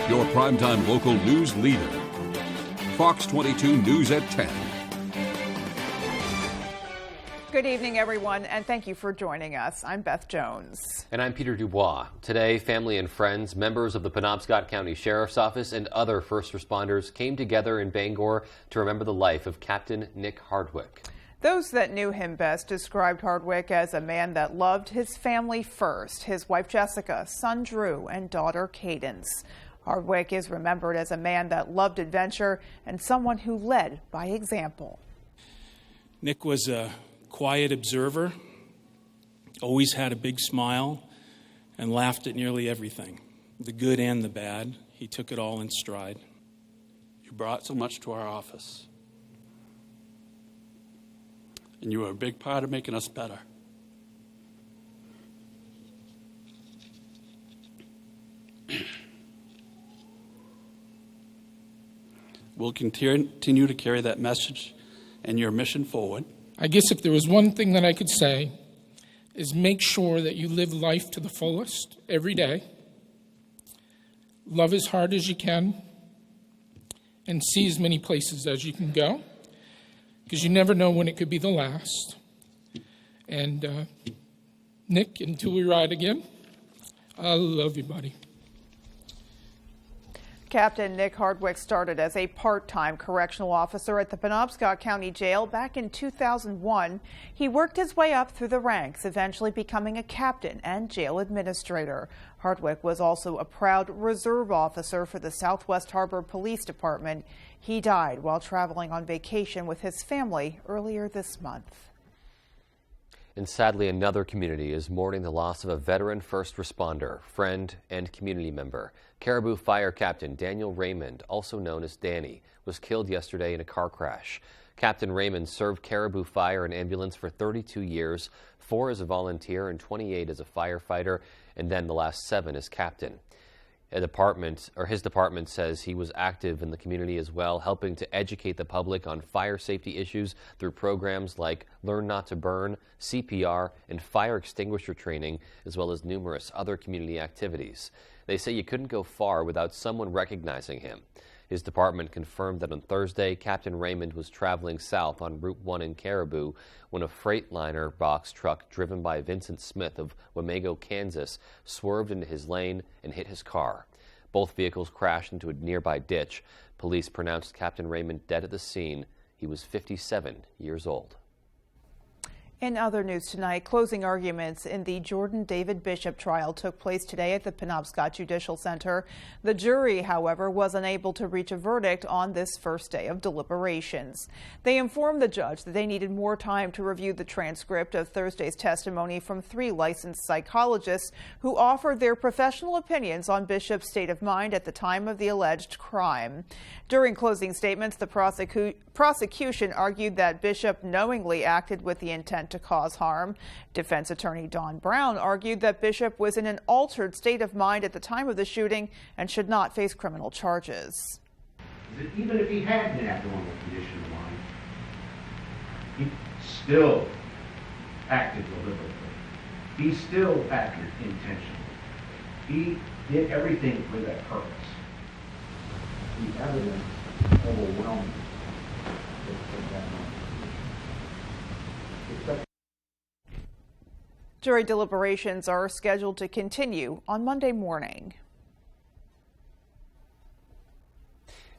your primetime local news leader. Fox 22 News at 10. Good evening, everyone, and thank you for joining us. I'm Beth Jones. And I'm Peter Dubois. Today, family and friends, members of the Penobscot County Sheriff's Office, and other first responders came together in Bangor to remember the life of Captain Nick Hardwick. Those that knew him best described Hardwick as a man that loved his family first, his wife Jessica, son Drew, and daughter Cadence. Hardwick is remembered as a man that loved adventure and someone who led by example. Nick was a quiet observer, always had a big smile, and laughed at nearly everything, the good and the bad. He took it all in stride. You brought so much to our office, and you were a big part of making us better. We'll continue to carry that message and your mission forward. I guess if there was one thing that I could say is make sure that you live life to the fullest every day. Love as hard as you can and see as many places as you can go, because you never know when it could be the last. And Nick, until we ride again, I love you, buddy. Captain Nick Hardwick started as a part-time correctional officer at the Penobscot County Jail back in 2001. He worked his way up through the ranks, eventually becoming a captain and jail administrator. Hardwick was also a proud reserve officer for the Southwest Harbor Police Department. He died while traveling on vacation with his family earlier this month. And sadly, another community is mourning the loss of a veteran first responder, friend, and community member. Caribou Fire Captain Daniel Raymond, also known as Danny, was killed yesterday in a car crash. Captain Raymond served Caribou Fire and Ambulance for 32 years, 4 as a volunteer and 28 as a firefighter, and then the last 7 as captain. His department says he was active in the community as well, helping to educate the public on fire safety issues through programs like Learn Not to Burn, CPR, and fire extinguisher training, as well as numerous other community activities. They say you couldn't go far without someone recognizing him. His department confirmed that on Thursday, Captain Raymond was traveling south on Route 1 in Caribou when a Freightliner box truck driven by Vincent Smith of Wamego, Kansas, swerved into his lane and hit his car. Both vehicles crashed into a nearby ditch. Police pronounced Captain Raymond dead at the scene. He was 57 years old. In other news tonight, closing arguments in the Jordan David Bishop trial took place today at the Penobscot Judicial Center. The jury, however, was unable to reach a verdict on this first day of deliberations. They informed the judge that they needed more time to review the transcript of Thursday's testimony from 3 licensed psychologists who offered their professional opinions on Bishop's state of mind at the time of the alleged crime. During closing statements, the prosecution argued that Bishop knowingly acted with the intent to cause harm. Defense attorney Don Brown argued that Bishop was in an altered state of mind at the time of the shooting and should not face criminal charges. Even if he had been at normal condition of mind, he still acted deliberately. He still acted intentionally. He did everything with that purpose. The evidence overwhelming. Jury deliberations are scheduled to continue on Monday morning.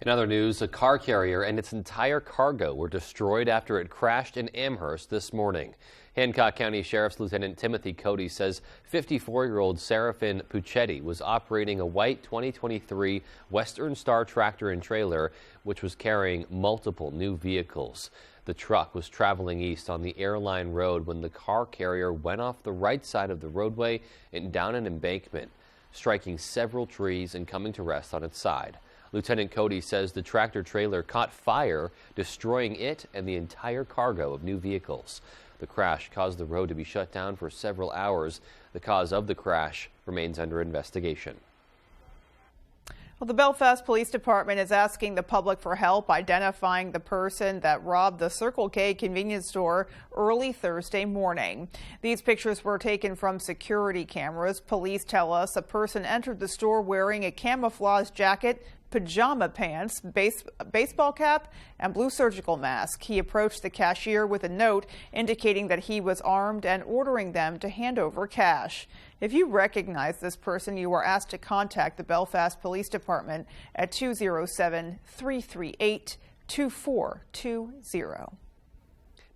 In other news, a car carrier and its entire cargo were destroyed after it crashed in Amherst this morning. Hancock County Sheriff's Lieutenant Timothy Cody says 54-year-old Serafin Puccetti was operating a white 2023 Western Star tractor and trailer, which was carrying multiple new vehicles. The truck was traveling east on the Airline Road when the car carrier went off the right side of the roadway and down an embankment, striking several trees and coming to rest on its side. Lieutenant Cody says the tractor trailer caught fire, destroying it and the entire cargo of new vehicles. The crash caused the road to be shut down for several hours. The cause of the crash remains under investigation. Well, the Belfast Police Department is asking the public for help identifying the person that robbed the Circle K convenience store early Thursday morning. These pictures were taken from security cameras. Police tell us a person entered the store wearing a camouflage jacket, pajama pants, baseball cap, and blue surgical mask. He approached the cashier with a note indicating that he was armed and ordering them to hand over cash. If you recognize this person, you are asked to contact the Belfast Police Department at 207-338-2420.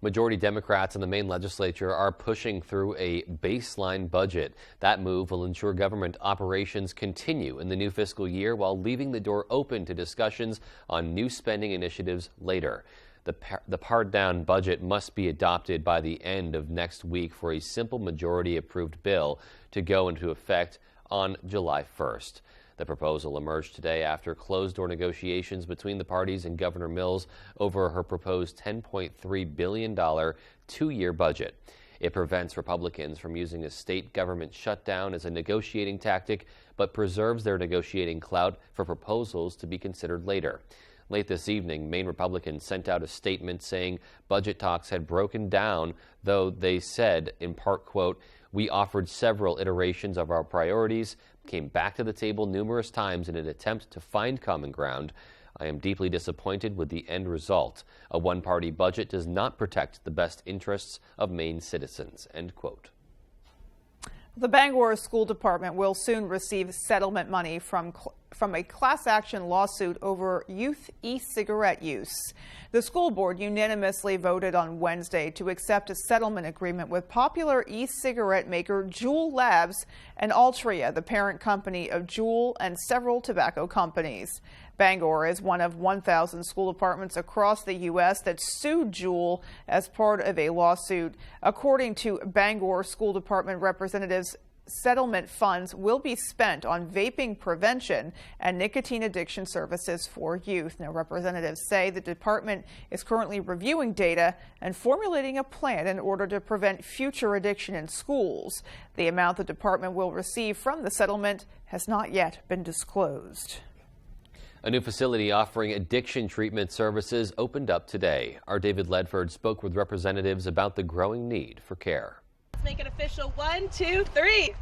Majority Democrats in the Maine legislature are pushing through a baseline budget. That move will ensure government operations continue in the new fiscal year while leaving the door open to discussions on new spending initiatives later. The pared-down budget must be adopted by the end of next week for a simple majority-approved bill to go into effect on July 1st. The proposal emerged today after closed-door negotiations between the parties and Governor Mills over her proposed $10.3 billion two-year budget. It prevents Republicans from using a state government shutdown as a negotiating tactic, but preserves their negotiating clout for proposals to be considered later. Late this evening, Maine Republicans sent out a statement saying budget talks had broken down, though they said, in part, quote, "We offered several iterations of our priorities, came back to the table numerous times in an attempt to find common ground. I am deeply disappointed with the end result. A one-party budget does not protect the best interests of Maine citizens," end quote. The Bangor School Department will soon receive settlement money from a class action lawsuit over youth e-cigarette use. The school board unanimously voted on Wednesday to accept a settlement agreement with popular e-cigarette maker Juul Labs and Altria, the parent company of Juul and several tobacco companies. Bangor is one of 1,000 school departments across the U.S. that sued Juul as part of a lawsuit. According to Bangor School Department representatives, settlement funds will be spent on vaping prevention and nicotine addiction services for youth. Now, representatives say the department is currently reviewing data and formulating a plan in order to prevent future addiction in schools. The amount the department will receive from the settlement has not yet been disclosed. A new facility offering addiction treatment services opened up today. Our David Ledford spoke with representatives about the growing need for care. Let's make it official. 1, 2, 3.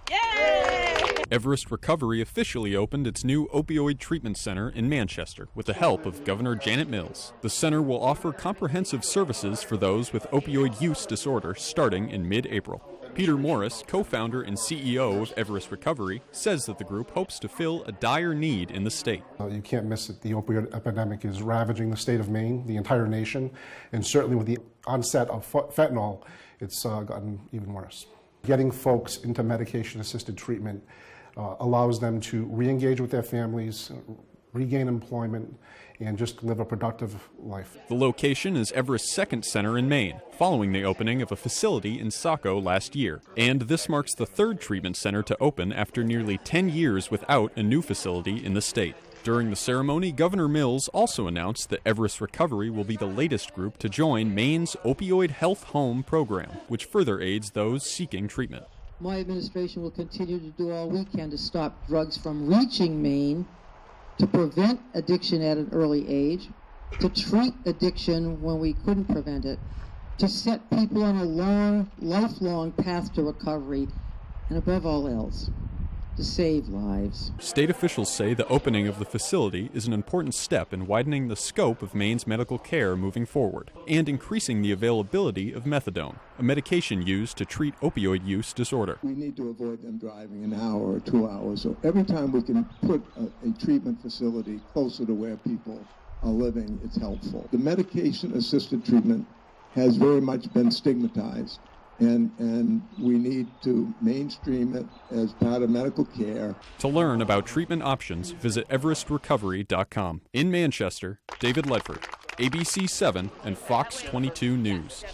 Yay! Everest Recovery officially opened its new opioid treatment center in Manchester with the help of Governor Janet Mills. The center will offer comprehensive services for those with opioid use disorder starting in mid-April. Peter Morris, co-founder and CEO of Everest Recovery, says that the group hopes to fill a dire need in the state. You can't miss it. The opioid epidemic is ravaging the state of Maine, the entire nation, and certainly with the onset of fentanyl, it's gotten even worse. Getting folks into medication-assisted treatment allows them to re-engage with their families, regain employment, and just live a productive life. The location is Everest's second center in Maine, following the opening of a facility in Saco last year. And this marks the third treatment center to open after nearly 10 years without a new facility in the state. During the ceremony, Governor Mills also announced that Everest Recovery will be the latest group to join Maine's Opioid Health Home program, which further aids those seeking treatment. My administration will continue to do all we can to stop drugs from reaching Maine, to prevent addiction at an early age, to treat addiction when we couldn't prevent it, to set people on a lifelong path to recovery, and above all else, to save lives. State officials say the opening of the facility is an important step in widening the scope of Maine's medical care moving forward and increasing the availability of methadone, a medication used to treat opioid use disorder. We need to avoid them driving an hour or 2 hours. So every time we can put a treatment facility closer to where people are living, it's helpful. The medication-assisted treatment has very much been stigmatized. And we need to mainstream it as part of medical care. To learn about treatment options, visit everestrecovery.com. In Manchester, David Ledford, ABC 7 and Fox 22 News.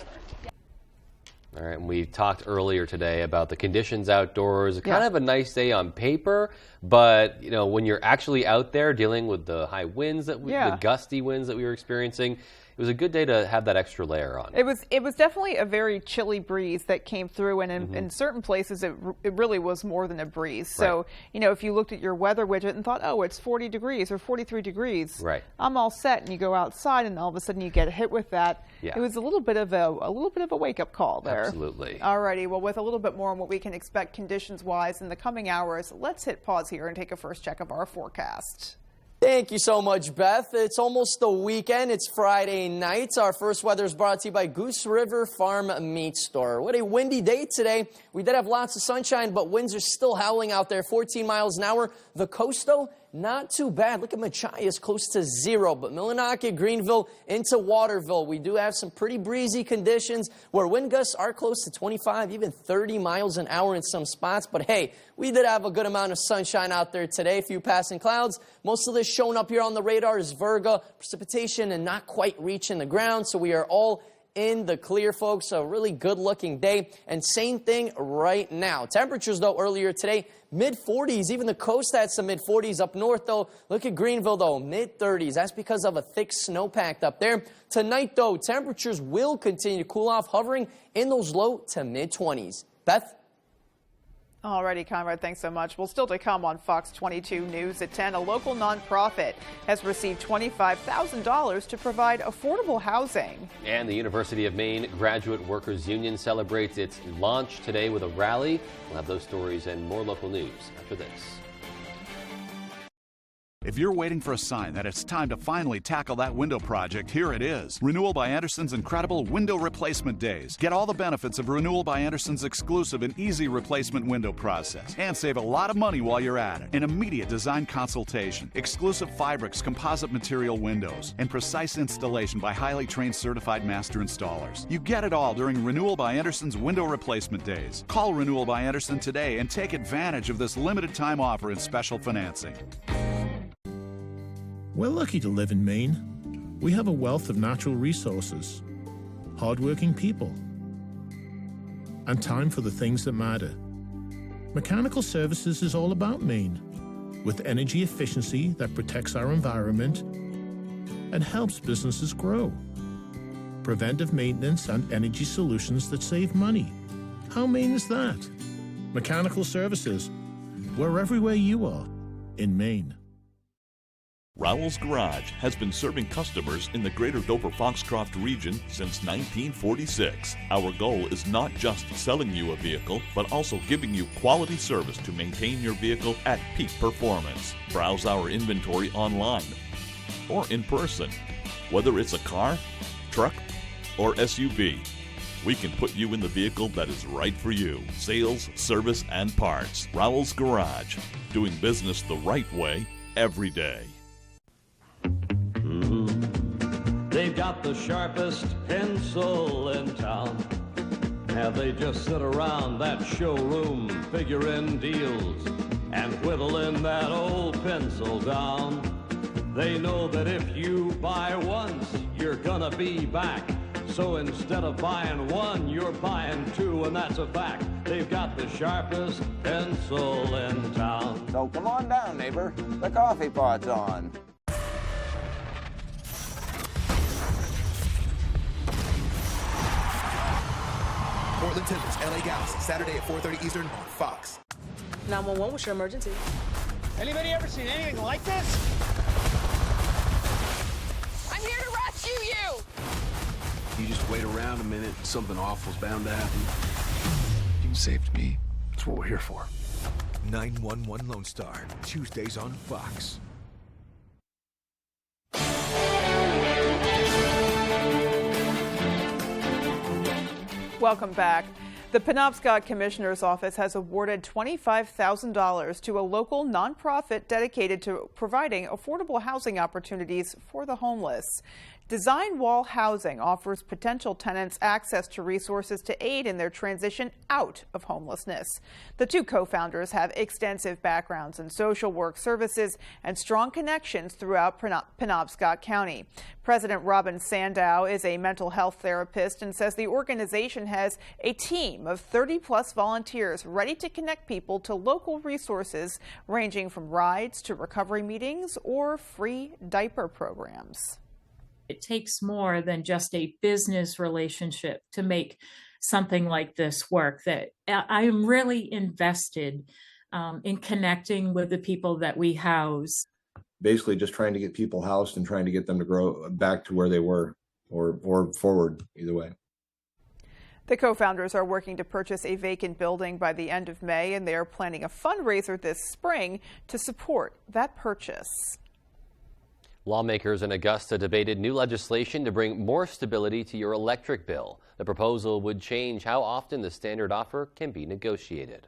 All right, and we talked earlier today about the conditions outdoors. Kind of a nice day on paper, but when you're actually out there dealing with the high winds the gusty winds that we were experiencing, it was a good day to have that extra layer on. It was definitely a very chilly breeze that came through, and in certain places it really was more than a breeze. So, if you looked at your weather widget and thought, oh, it's 40 degrees or 43 degrees, I'm all set, and you go outside and all of a sudden you get hit with that. It was a little bit of a wake-up call there. Absolutely. Alrighty, well, with a little bit more on what we can expect conditions-wise in the coming hours, let's hit pause here and take a first check of our forecast. Thank you so much, Beth. It's almost the weekend. It's Friday night. Our first weather is brought to you by Goose River Farm Meat Store. What a windy day today. We did have lots of sunshine, but winds are still howling out there, 14 miles an hour. The coast, though, not too bad. Look at Machias, close to 0. But Millinocket, Greenville, into Waterville, we do have some pretty breezy conditions where wind gusts are close to 25, even 30 miles an hour in some spots. But hey, we did have a good amount of sunshine out there today. A few passing clouds. Most of this showing up here on the radar is Virga, precipitation and not quite reaching the ground. So we are all in the clear, folks. A really good-looking day. And same thing right now. Temperatures, though, earlier today, mid-40s. Even the coast had some mid-40s up north, though. Look at Greenville, though, mid-30s. That's because of a thick snowpack up there. Tonight, though, temperatures will continue to cool off, hovering in those low to mid-20s. Beth? Alrighty, Conrad, thanks so much. Well, still to come on Fox 22 News at 10, a local nonprofit has received $25,000 to provide affordable housing. And the University of Maine Graduate Workers Union celebrates its launch today with a rally. We'll have those stories and more local news after this. If you're waiting for a sign that it's time to finally tackle that window project, here it is. Renewal by Anderson's incredible Window Replacement Days. Get all the benefits of Renewal by Anderson's exclusive and easy replacement window process. And save a lot of money while you're at it. An immediate design consultation, exclusive Fibrix composite material windows, and precise installation by highly trained certified master installers. You get it all during Renewal by Anderson's Window Replacement Days. Call Renewal by Anderson today and take advantage of this limited time offer and special financing. We're lucky to live in Maine. We have a wealth of natural resources, hardworking people, and time for the things that matter. Mechanical Services is all about Maine, with energy efficiency that protects our environment and helps businesses grow. Preventive maintenance and energy solutions that save money. How Maine is that? Mechanical Services. We're everywhere you are in Maine. Rowell's Garage has been serving customers in the greater Dover-Foxcroft region since 1946. Our goal is not just selling you a vehicle, but also giving you quality service to maintain your vehicle at peak performance. Browse our inventory online or in person. Whether it's a car, truck, or SUV, we can put you in the vehicle that is right for you. Sales, service, and parts. Rowell's Garage. Doing business the right way every day. They've got the sharpest pencil in town. Have they just sit around that showroom figuring deals and whittling that old pencil down? They know that if you buy once, you're gonna be back. So instead of buying one, you're buying two, and that's a fact. They've got the sharpest pencil in town. So come on down, neighbor. The coffee pot's on. Portland Timbers, LA Galaxy, Saturday at 4:30 Eastern on Fox. 911, what's your emergency? Anybody ever seen anything like this? I'm here to rescue you! You just wait around a minute, something awful's bound to happen. You saved me. That's what we're here for. 911 Lone Star, Tuesdays on Fox. Welcome back. The Penobscot Commissioner's Office has awarded $25,000 to a local nonprofit dedicated to providing affordable housing opportunities for the homeless. Design Wall Housing offers potential tenants access to resources to aid in their transition out of homelessness. The two co-founders have extensive backgrounds in social work services and strong connections throughout Penobscot County. President Robin Sandow is a mental health therapist and says the organization has a team of 30-plus volunteers ready to connect people to local resources ranging from rides to recovery meetings or free diaper programs. It takes more than just a business relationship to make something like this work. That I am really invested in connecting with the people that we house. Basically just trying to get people housed and trying to get them to grow back to where they were or forward, either way. The co-founders are working to purchase a vacant building by the end of May, and they are planning a fundraiser this spring to support that purchase. Lawmakers in Augusta debated new legislation to bring more stability to your electric bill. The proposal would change how often the standard offer can be negotiated.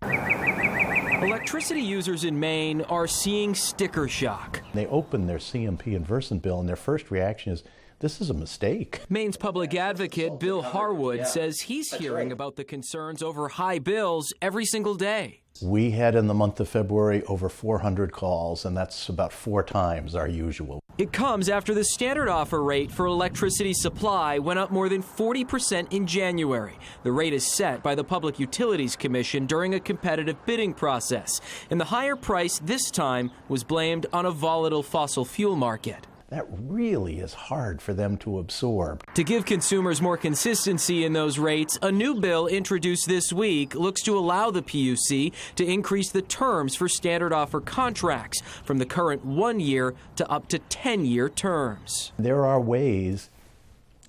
Electricity users in Maine are seeing sticker shock. They open their CMP and Versant bill, and their first reaction is, this is a mistake. Maine's public advocate Bill Harwood says he's hearing about the concerns over high bills every single day. We had in the month of February over 400 calls, and that's about 4 times our usual. It comes after the standard offer rate for electricity supply went up more than 40% in January. The rate is set by the Public Utilities Commission during a competitive bidding process, and the higher price this time was blamed on a volatile fossil fuel market. That really is hard for them to absorb. To give consumers more consistency in those rates, a new bill introduced this week looks to allow the PUC to increase the terms for standard offer contracts from the current 1-year to up to 10-year terms. There are ways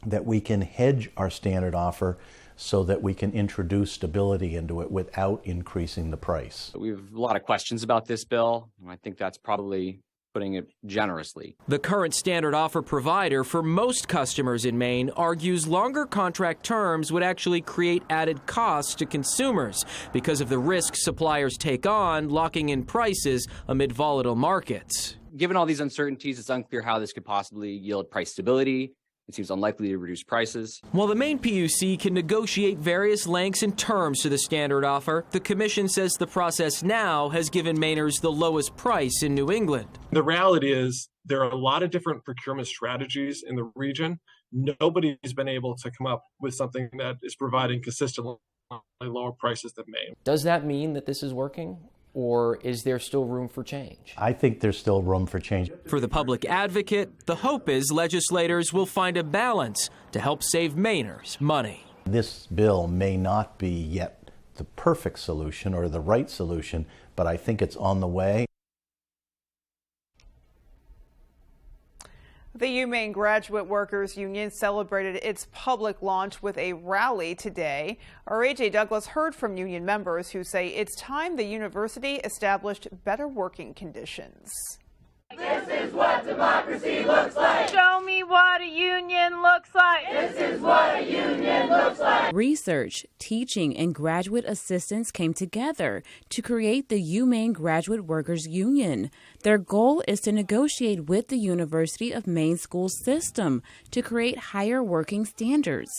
that we can hedge our standard offer so that we can introduce stability into it without increasing the price. We have a lot of questions about this bill, and I think that's probably putting it generously. The current standard offer provider for most customers in Maine argues longer contract terms would actually create added costs to consumers because of the risk suppliers take on locking in prices amid volatile markets. Given all these uncertainties, it's unclear how this could possibly yield price stability. It seems unlikely to reduce prices. While the Maine PUC can negotiate various lengths and terms to the standard offer, the Commission says the process now has given Mainers the lowest price in New England. The reality is there are a lot of different procurement strategies in the region. Nobody's been able to come up with something that is providing consistently lower prices than Maine. Does that mean that this is working? Or is there still room for change? I think there's still room for change. For the public advocate, the hope is legislators will find a balance to help save Mainers money. This bill may not be yet the perfect solution or the right solution, but I think it's on the way. The UMaine Graduate Workers Union celebrated its public launch with a rally today. Our AJ Douglas heard from union members who say it's time the university established better working conditions. This is what democracy looks like. Show me what a union looks like. This is what a union looks like. Research, teaching, and graduate assistants came together to create the UMaine Graduate Workers Union. Their goal is to negotiate with the University of Maine school system to create higher working standards.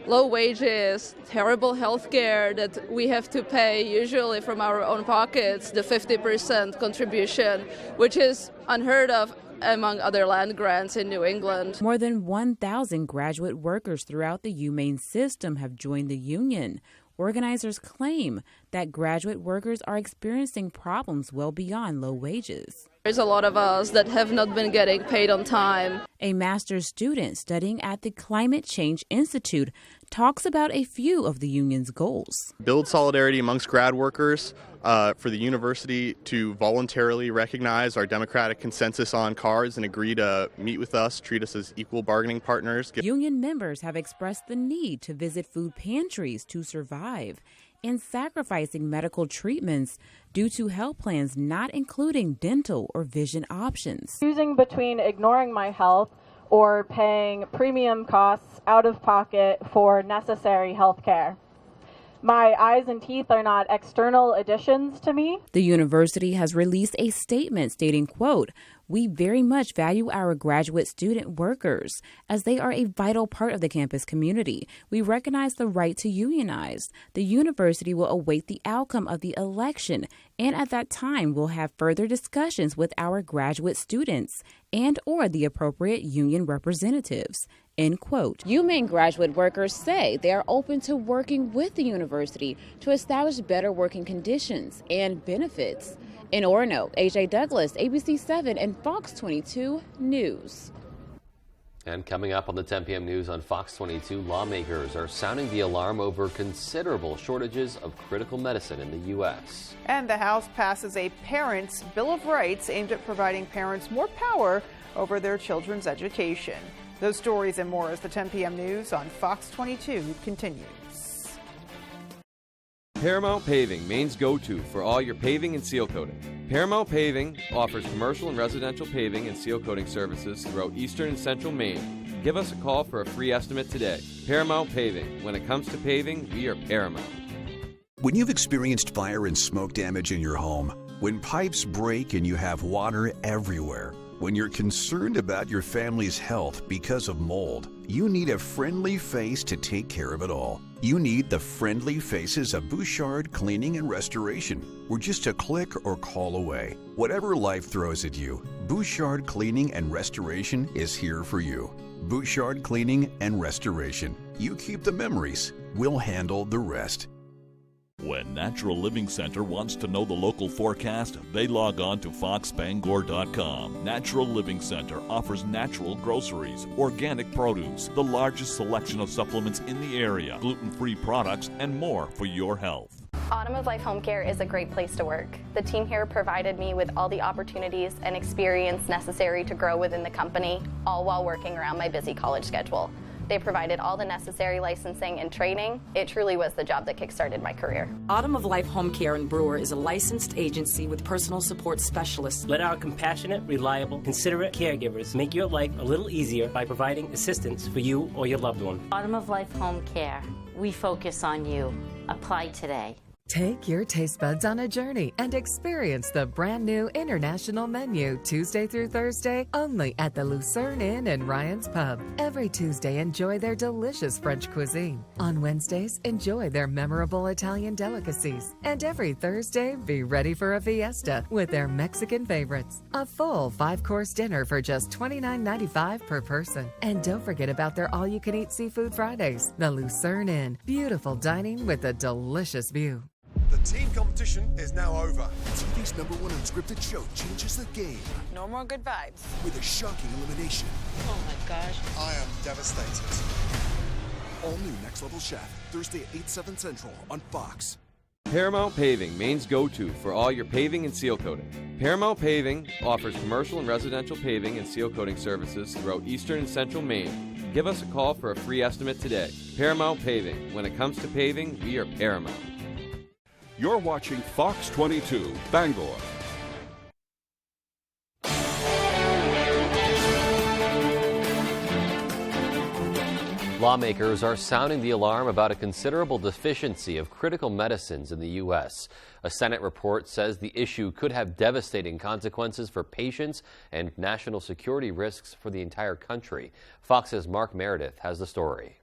Low wages, terrible health care that we have to pay usually from our own pockets, the 50% contribution, which is unheard of among other land grants in New England. More than 1,000 graduate workers throughout the UMaine system have joined the union. Organizers claim that graduate workers are experiencing problems well beyond low wages. There's a lot of us that have not been getting paid on time. A master's student studying at the Climate Change Institute talks about a few of the union's goals. Build solidarity amongst grad workers, for the university to voluntarily recognize our democratic consensus on cards and agree to meet with us, treat us as equal bargaining partners. Union members have expressed the need to visit food pantries to survive and sacrificing medical treatments due to health plans not including dental or vision options. Choosing between ignoring my health or paying premium costs out of pocket for necessary health care. My eyes and teeth are not external additions to me. The university has released a statement stating, quote, "We very much value our graduate student workers as they are a vital part of the campus community. We recognize the right to unionize. The university will await the outcome of the election, and at that time we'll have further discussions with our graduate students and or the appropriate union representatives." End quote. UMaine graduate workers say they are open to working with the university to establish better working conditions and benefits. In Orono, AJ Douglas, ABC 7 and Fox 22 News. And coming up on the 10 p.m. news on Fox 22, lawmakers are sounding the alarm over considerable shortages of critical medicine in the U.S. And the House passes a Parents' Bill of Rights aimed at providing parents more power over their children's education. Those stories and more as the 10 p.m. news on Fox 22 continues. Paramount Paving, Maine's go-to for all your paving and seal coating. Paramount Paving offers commercial and residential paving and seal coating services throughout eastern and central Maine. Give us a call for a free estimate today. Paramount Paving. When it comes to paving, we are Paramount. When you've experienced fire and smoke damage in your home, when pipes break and you have water everywhere, when you're concerned about your family's health because of mold, you need a friendly face to take care of it all. You need the friendly faces of Bouchard Cleaning and Restoration. We're just a click or call away. Whatever life throws at you, Bouchard Cleaning and Restoration is here for you. Bouchard Cleaning and Restoration. You keep the memories. We'll handle the rest. When Natural Living Center wants to know the local forecast, they log on to foxbangor.com. Natural Living Center offers natural groceries, organic produce, the largest selection of supplements in the area, gluten-free products, and more for your health. Autumn of Life Home Care is a great place to work. The team here provided me with all the opportunities and experience necessary to grow within the company, all while working around my busy college schedule. They provided all the necessary licensing and training. It truly was the job that kickstarted my career. Autumn of Life Home Care in Brewer is a licensed agency with personal support specialists. Let our compassionate, reliable, considerate caregivers make your life a little easier by providing assistance for you or your loved one. Autumn of Life Home Care. We focus on you. Apply today. Take your taste buds on a journey and experience the brand new international menu Tuesday through Thursday only at the Lucerne Inn and Ryan's Pub. Every Tuesday, enjoy their delicious French cuisine. On Wednesdays, enjoy their memorable Italian delicacies. And every Thursday, be ready for a fiesta with their Mexican favorites. A full 5-course dinner for just $29.95 per person. And don't forget about their all-you-can-eat seafood Fridays. The Lucerne Inn. Beautiful dining with a delicious view. The team competition is now over. TV's #1 unscripted show changes the game. No more good vibes. With a shocking elimination. Oh my gosh. I am devastated. All new Next Level Chef, Thursday at 8/7 Central on Fox. Paramount Paving, Maine's go-to for all your paving and seal coating. Paramount Paving offers commercial and residential paving and seal coating services throughout eastern and central Maine. Give us a call for a free estimate today. Paramount Paving. When it comes to paving, we are Paramount. You're watching Fox 22, Bangor. Lawmakers are sounding the alarm about a considerable deficiency of critical medicines in the U.S. A Senate report says the issue could have devastating consequences for patients and national security risks for the entire country. Fox's Mark Meredith has the story.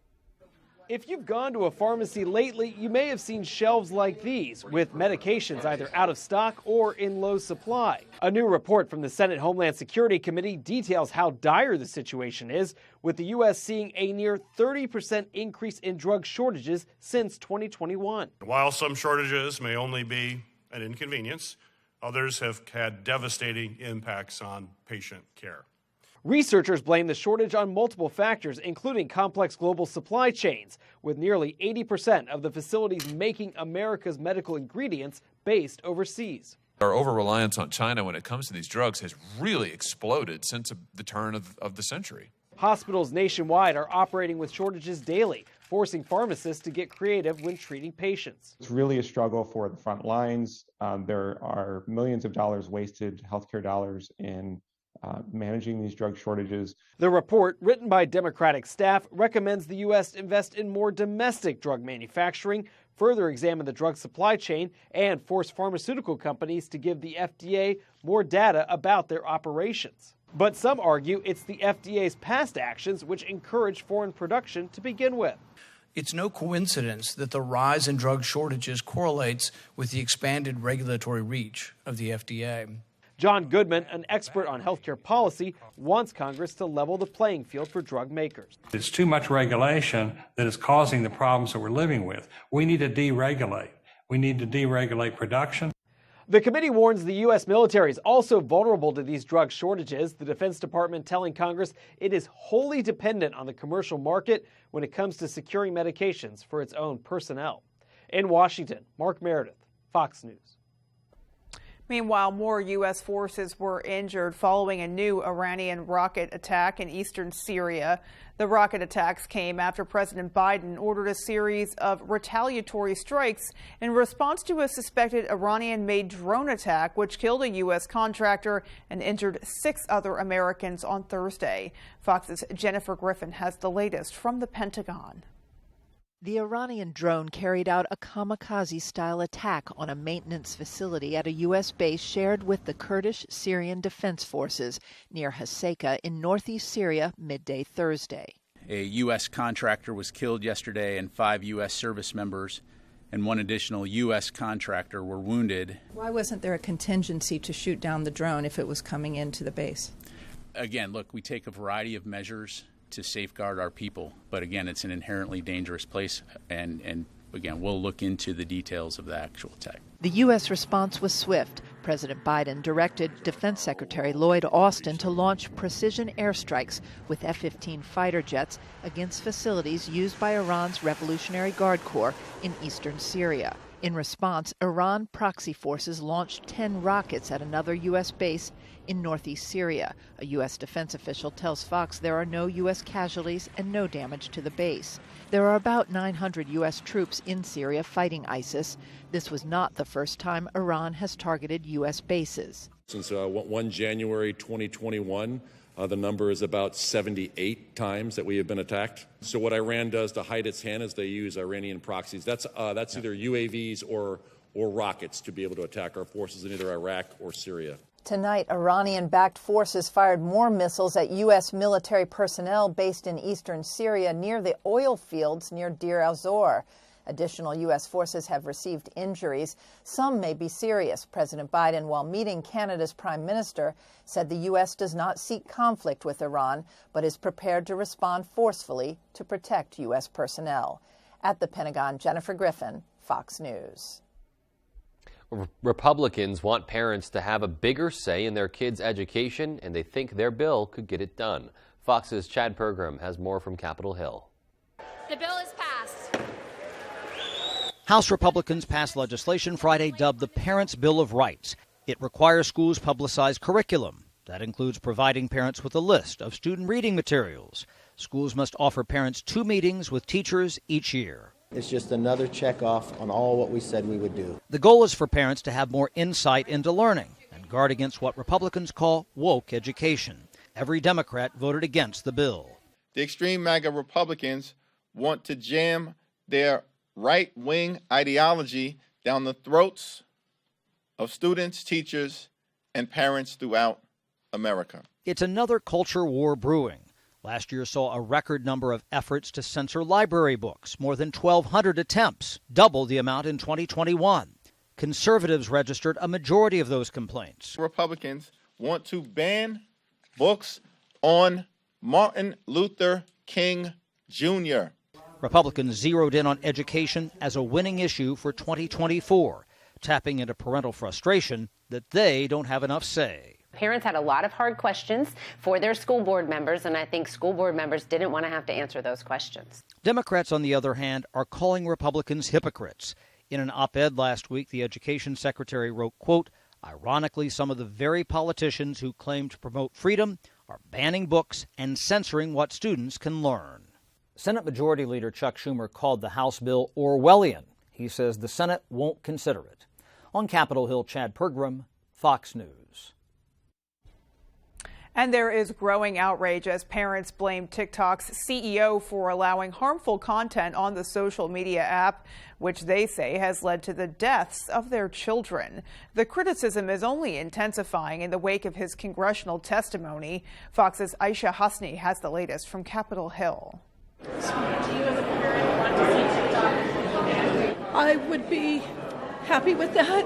If you've gone to a pharmacy lately, you may have seen shelves like these with medications either out of stock or in low supply. A new report from the Senate Homeland Security Committee details how dire the situation is, with the U.S. seeing a near 30% increase in drug shortages since 2021. While some shortages may only be an inconvenience, others have had devastating impacts on patient care. Researchers blame the shortage on multiple factors, including complex global supply chains, with nearly 80% of the facilities making America's medical ingredients based overseas. Our over-reliance on China when it comes to these drugs has really exploded since the turn of the century. Hospitals nationwide are operating with shortages daily, forcing pharmacists to get creative when treating patients. It's really a struggle for the front lines. There are millions of dollars wasted, healthcare dollars, in managing these drug shortages. The report, written by Democratic staff, recommends the U.S. invest in more domestic drug manufacturing, further examine the drug supply chain, and force pharmaceutical companies to give the FDA more data about their operations. But some argue it's the FDA's past actions which encourage foreign production to begin with. It's no coincidence that the rise in drug shortages correlates with the expanded regulatory reach of the FDA. John Goodman, an expert on healthcare policy, wants Congress to level the playing field for drug makers. It's too much regulation that is causing the problems that we're living with. We need to deregulate. We need to deregulate production. The committee warns the U.S. military is also vulnerable to these drug shortages. The Defense Department telling Congress it is wholly dependent on the commercial market when it comes to securing medications for its own personnel. In Washington, Mark Meredith, Fox News. Meanwhile, more U.S. forces were injured following a new Iranian rocket attack in eastern Syria. The rocket attacks came after President Biden ordered a series of retaliatory strikes in response to a suspected Iranian-made drone attack, which killed a U.S. contractor and injured 6 other Americans on Thursday. Fox's Jennifer Griffin has the latest from the Pentagon. The Iranian drone carried out a kamikaze-style attack on a maintenance facility at a U.S. base shared with the Kurdish Syrian Defense Forces near Hasaka in northeast Syria midday Thursday. A U.S. contractor was killed yesterday and 5 U.S. service members and 1 additional U.S. contractor were wounded. Why wasn't there a contingency to shoot down the drone if it was coming into the base? Again, look, we take a variety of measures to safeguard our people, but again, it's an inherently dangerous place, and again, we'll look into the details of the actual attack. The U.S. response was swift. President Biden directed Defense Secretary Lloyd Austin to launch precision airstrikes with F-15 fighter jets against facilities used by Iran's Revolutionary Guard Corps in eastern Syria. In response, Iran proxy forces launched 10 rockets at another U.S. base in northeast Syria. A U.S. defense official tells Fox there are no U.S. casualties and no damage to the base. There are about 900 U.S. troops in Syria fighting ISIS. This was not the first time Iran has targeted U.S. bases. Since 1 January 2021, the number is about 78 times that we have been attacked. So what Iran does to hide its hand is they use Iranian proxies. That's either UAVs or rockets to be able to attack our forces in either Iraq or Syria. Tonight, Iranian-backed forces fired more missiles at U.S. military personnel based in eastern Syria near the oil fields near Deir al-Zor. Additional U.S. forces have received injuries. Some may be serious. President Biden, while meeting Canada's Prime Minister, said the U.S. does not seek conflict with Iran, but is prepared to respond forcefully to protect U.S. personnel. At the Pentagon, Jennifer Griffin, Fox News. Republicans want parents to have a bigger say in their kids' education, and they think their bill could get it done. Fox's Chad Pergram has more from Capitol Hill. The bill is passed. House Republicans passed legislation Friday dubbed the Parents' Bill of Rights. It requires schools publicize curriculum. That includes providing parents with a list of student reading materials. Schools must offer parents 2 meetings with teachers each year. It's just another check off on all what we said we would do. The goal is for parents to have more insight into learning and guard against what Republicans call woke education. Every Democrat voted against the bill. The extreme MAGA Republicans want to jam their right-wing ideology down the throats of students, teachers, and parents throughout America. It's another culture war brewing. Last year saw a record number of efforts to censor library books, more than 1,200 attempts, double the amount in 2021. Conservatives registered a majority of those complaints. Republicans want to ban books on Martin Luther King Jr. Republicans zeroed in on education as a winning issue for 2024, tapping into parental frustration that they don't have enough say. Parents had a lot of hard questions for their school board members, and I think school board members didn't want to have to answer those questions. Democrats, on the other hand, are calling Republicans hypocrites. In an op-ed last week, the education secretary wrote, quote, "Ironically, some of the very politicians who claim to promote freedom are banning books and censoring what students can learn." Senate Majority Leader Chuck Schumer called the House bill Orwellian. He says the Senate won't consider it. On Capitol Hill, Chad Pergram, Fox News. And there is growing outrage as parents blame TikTok's CEO for allowing harmful content on the social media app, which they say has led to the deaths of their children. The criticism is only intensifying in the wake of his congressional testimony. Fox's Aisha Hasni has the latest from Capitol Hill. Do you as a parent want to see TikTok? I would be happy with that.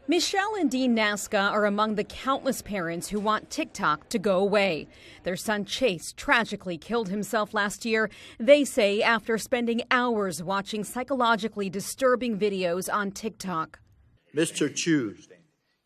Michelle and Dean Nasca are among the countless parents who want TikTok to go away. Their son Chase tragically killed himself last year, they say, after spending hours watching psychologically disturbing videos on TikTok. Mr. Chu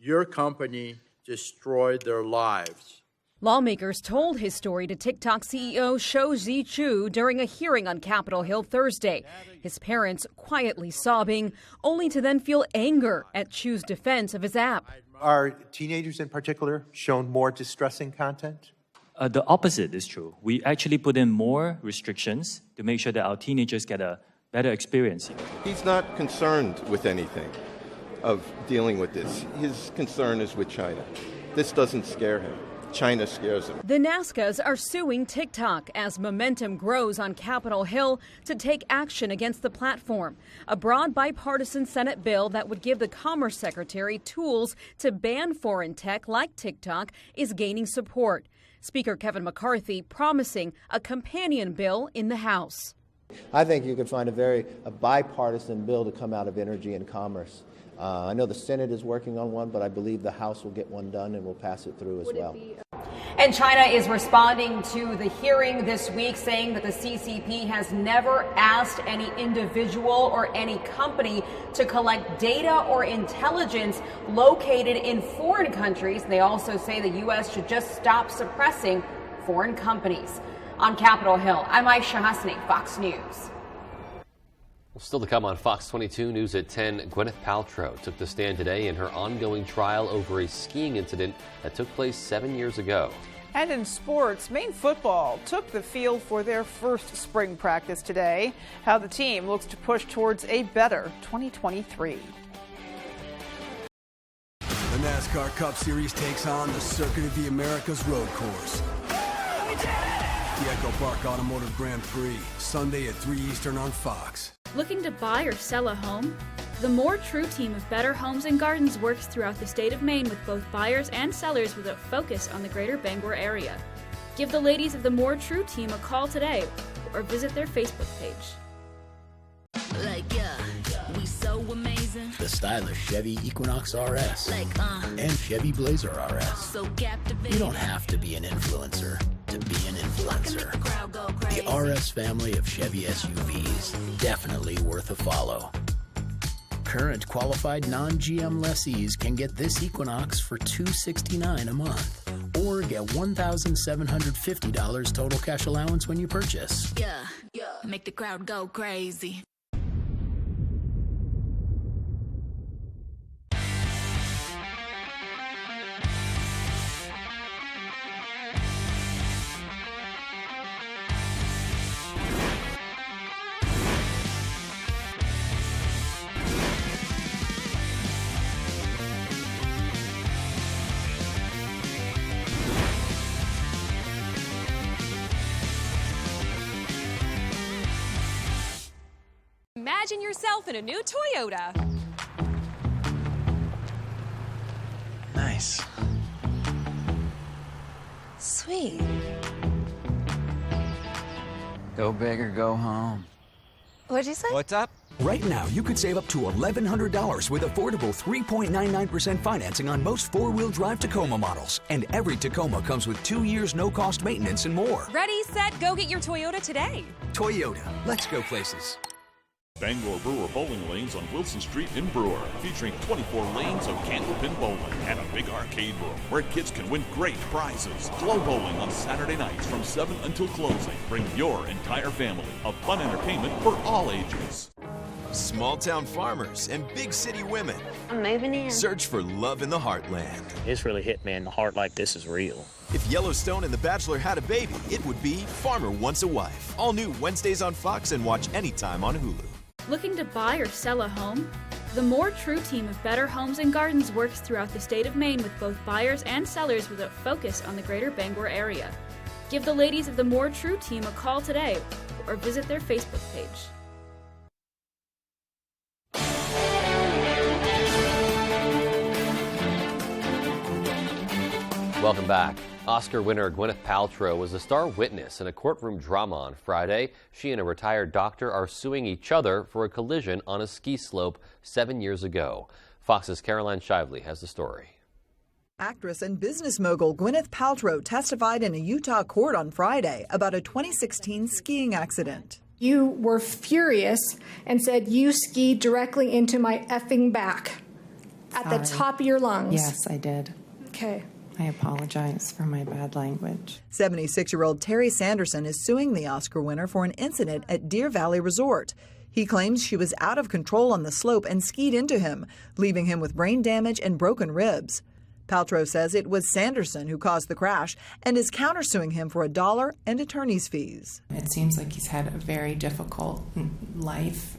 Your company destroyed their lives. Lawmakers told his story to TikTok CEO Shou Zichu during a hearing on Capitol Hill Thursday. His parents quietly sobbing, only to then feel anger at Chu's defense of his app. Are teenagers in particular shown more distressing content? The opposite is true. We actually put in more restrictions to make sure that our teenagers get a better experience. He's not concerned with anything of dealing with this. His concern is with China. This doesn't scare him. China scares him. The Nazcas are suing TikTok as momentum grows on Capitol Hill to take action against the platform. A broad bipartisan Senate bill that would give the Commerce Secretary tools to ban foreign tech like TikTok is gaining support. Speaker Kevin McCarthy promising a companion bill in the House. I think you could find a bipartisan bill to come out of energy and commerce. I know the Senate is working on one, but I believe the House will get one done and will pass it through as well. And China is responding to the hearing this week, saying that the CCP has never asked any individual or any company to collect data or intelligence located in foreign countries. They also say the U.S. should just stop suppressing foreign companies. On Capitol Hill, I'm Aisha Hasni, Fox News. Still to come on Fox 22 News at 10, Gwyneth Paltrow took the stand today in her ongoing trial over a skiing incident that took place 7 years ago. And in sports, Maine football took the field for their first spring practice today. How the team looks to push towards a better 2023. The NASCAR Cup Series takes on the Circuit of the Americas road course. The Echo Park Automotive Grand Prix, Sunday at 3 Eastern on Fox. Looking to buy or sell a home? The More True team of Better Homes and Gardens works throughout the state of Maine with both buyers and sellers with a focus on the greater Bangor area. Give the ladies of the More True team a call today or visit their Facebook page. We so amazing. The stylish Chevy Equinox RS. And Chevy Blazer RS. So captivating. You don't have to be an influencer to be an influencer. The RS family of Chevy SUVs, definitely worth a follow. Current qualified non-GM lessees can get this Equinox for $269 a month. Or get $1,750 total cash allowance when you purchase. Yeah, make the crowd go crazy. Imagine yourself in a new Toyota. Nice. Sweet. Go big or go home. What'd you say? What's up? Right now, you could save up to $1,100 with affordable 3.99% financing on most four-wheel drive Tacoma models. And every Tacoma comes with 2 years no-cost maintenance and more. Ready, set, go get your Toyota today. Toyota, let's go places. Bangor Brewer bowling lanes on Wilson Street in Brewer, featuring 24 lanes of candlepin bowling and a big arcade room where kids can win great prizes. Glow bowling on Saturday nights from 7 until closing. Bring your entire family of fun entertainment for all ages. Small town farmers and big city women. I'm moving in. Search for love in the heartland. It's really hit me in the heart like this is real. If Yellowstone and The Bachelor had a baby, it would be Farmer Wants a Wife. All new Wednesdays on Fox and watch anytime on Hulu. Looking to buy or sell a home? The More True team of Better Homes and Gardens works throughout the state of Maine with both buyers and sellers with a focus on the greater Bangor area. Give the ladies of the More True team a call today or visit their Facebook page. Welcome back. Oscar winner Gwyneth Paltrow was a star witness in a courtroom drama on Friday. She and a retired doctor are suing each other for a collision on a ski slope 7 years ago. Fox's Caroline Shively has the story. Actress and business mogul Gwyneth Paltrow testified in a Utah court on Friday about a 2016 skiing accident. You were furious and said you skied directly into my effing back. At the top of your lungs? Yes, I did. Okay. I apologize for my bad language. 76-year-old Terry Sanderson is suing the Oscar winner for an incident at Deer Valley Resort. He claims she was out of control on the slope and skied into him, leaving him with brain damage and broken ribs. Paltrow says it was Sanderson who caused the crash and is countersuing him for $1 and attorney's fees. It seems like he's had a very difficult life,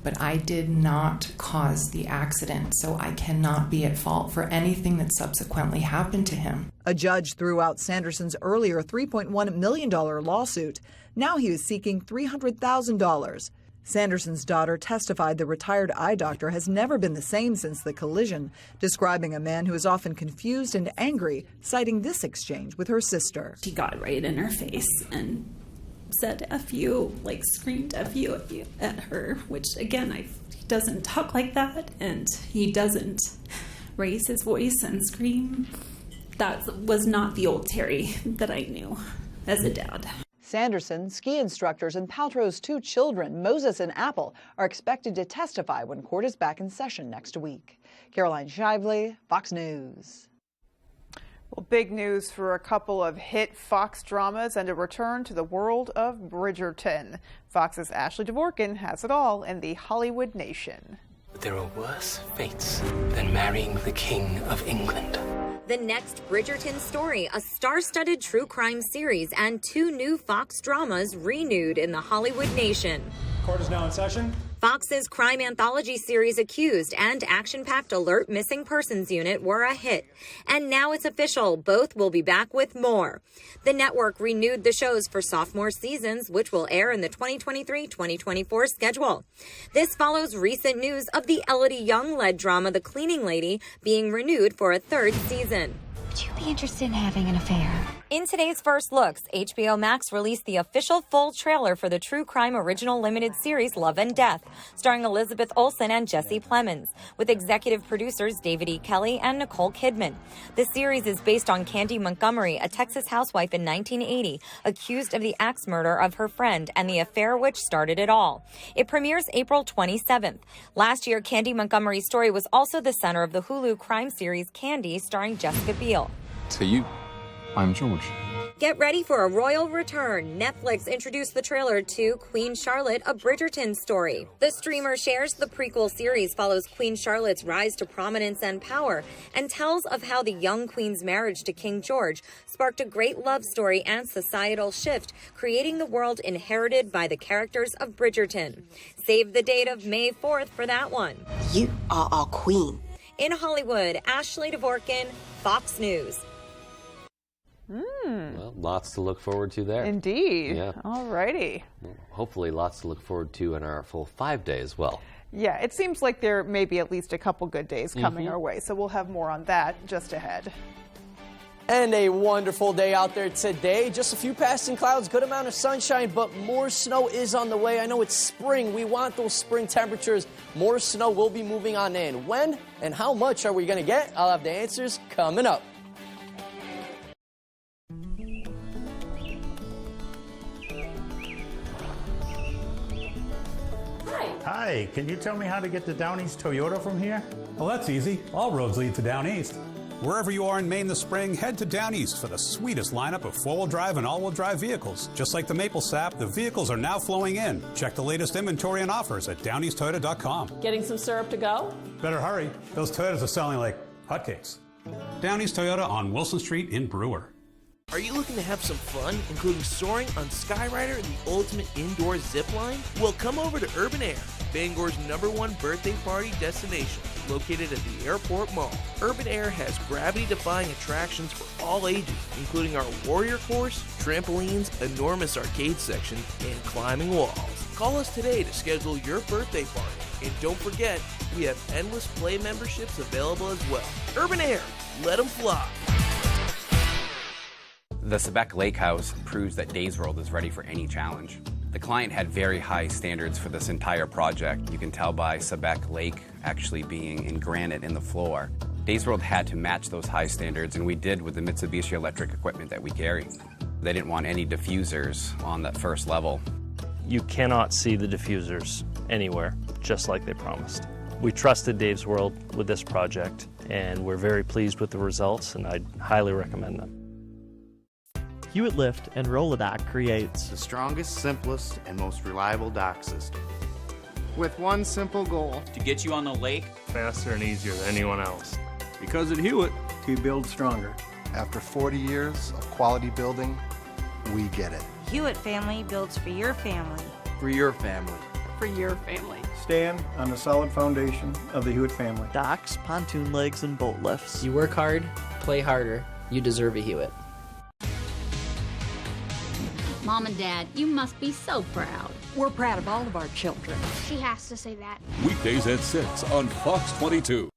but I did not cause the accident, so I cannot be at fault for anything that subsequently happened to him. A judge threw out Sanderson's earlier $3.1 million lawsuit. Now he is seeking $300,000. Sanderson's daughter testified the retired eye doctor has never been the same since the collision, describing a man who is often confused and angry, citing this exchange with her sister. He got right in her face and said F you, like screamed F you at her, which again, he doesn't talk like that and he doesn't raise his voice and scream. That was not the old Terry that I knew as a dad. Sanderson, ski instructors, and Paltrow's 2 children, Moses and Apple, are expected to testify when court is back in session next week. Caroline Shively, Fox News. Well, big news for a couple of hit Fox dramas and a return to the world of Bridgerton. Fox's Ashley Dvorkin has it all in the Hollywood Nation. But there are worse fates than marrying the King of England. The next Bridgerton story, a star-studded true crime series, and 2 new Fox dramas renewed in the Hollywood Nation. Court is now in session. Fox's crime anthology series Accused and action-packed Alert Missing Persons Unit were a hit. And now it's official, both will be back with more. The network renewed the shows for sophomore seasons, which will air in the 2023-2024 schedule. This follows recent news of the Elodie Young-led drama The Cleaning Lady being renewed for a 3rd season. Would you be interested in having an affair? In today's First Looks, HBO Max released the official full trailer for the true crime original limited series Love and Death, starring Elizabeth Olsen and Jesse Plemons, with executive producers David E. Kelley and Nicole Kidman. The series is based on Candy Montgomery, a Texas housewife in 1980, accused of the axe murder of her friend and the affair which started it all. It premieres April 27th. Last year, Candy Montgomery's story was also the center of the Hulu crime series Candy, starring Jessica Biel. To you, I'm George. Get ready for a royal return. Netflix introduced the trailer to Queen Charlotte, a Bridgerton story. The streamer shares the prequel series follows Queen Charlotte's rise to prominence and power and tells of how the young queen's marriage to King George sparked a great love story and societal shift, creating the world inherited by the characters of Bridgerton. Save the date of May 4th for that one. You are our queen. In Hollywood, Ashley Dvorkin, Fox News. Well, lots to look forward to there. Indeed. Yeah. All righty. Well, hopefully lots to look forward to in our full 5-day as well. Yeah, it seems like there may be at least a couple good days coming our way, so we'll have more on that just ahead. And a wonderful day out there today. Just a few passing clouds, good amount of sunshine, but more snow is on the way. I know it's spring. We want those spring temperatures. More snow will be moving on in. When and how much are we going to get? I'll have the answers coming up. Hi, can you tell me how to get to Down East Toyota from here? Well, that's easy. All roads lead to Down East. Wherever you are in Maine this spring, head to Down East for the sweetest lineup of four-wheel drive and all-wheel drive vehicles. Just like the maple sap, the vehicles are now flowing in. Check the latest inventory and offers at downeasttoyota.com. Getting some syrup to go? Better hurry. Those Toyotas are selling like hotcakes. Down East Toyota on Wilson Street in Brewer. Are you looking to have some fun, including soaring on Skyrider, the ultimate indoor zip line? Well, come over to Urban Air, Bangor's #1 birthday party destination, located at the Airport Mall. Urban Air has gravity-defying attractions for all ages, including our Warrior Course, trampolines, enormous arcade section, and climbing walls. Call us today to schedule your birthday party. And don't forget, we have endless play memberships available as well. Urban Air, let them fly. The Sebec Lake House proves that Days World is ready for any challenge. The client had very high standards for this entire project. You can tell by Sebec Lake actually being in granite in the floor. Days World had to match those high standards, and we did with the Mitsubishi electric equipment that we carry. They didn't want any diffusers on that first level. You cannot see the diffusers anywhere, just like they promised. We trusted Dave's World with this project, and we're very pleased with the results, and I'd highly recommend them. Hewitt Lift and Rolodock creates the strongest, simplest, and most reliable dock system. With one simple goal: to get you on the lake faster and easier than anyone else. Because at Hewitt, we build stronger. After 40 years of quality building, we get it. Hewitt family builds for your family. For your family. For your family. Stand on the solid foundation of the Hewitt family. Docks, pontoon legs, and boat lifts. You work hard, play harder. You deserve a Hewitt. Mom and Dad, you must be so proud. We're proud of all of our children. She has to say that. Weekdays at 6 on Fox 22.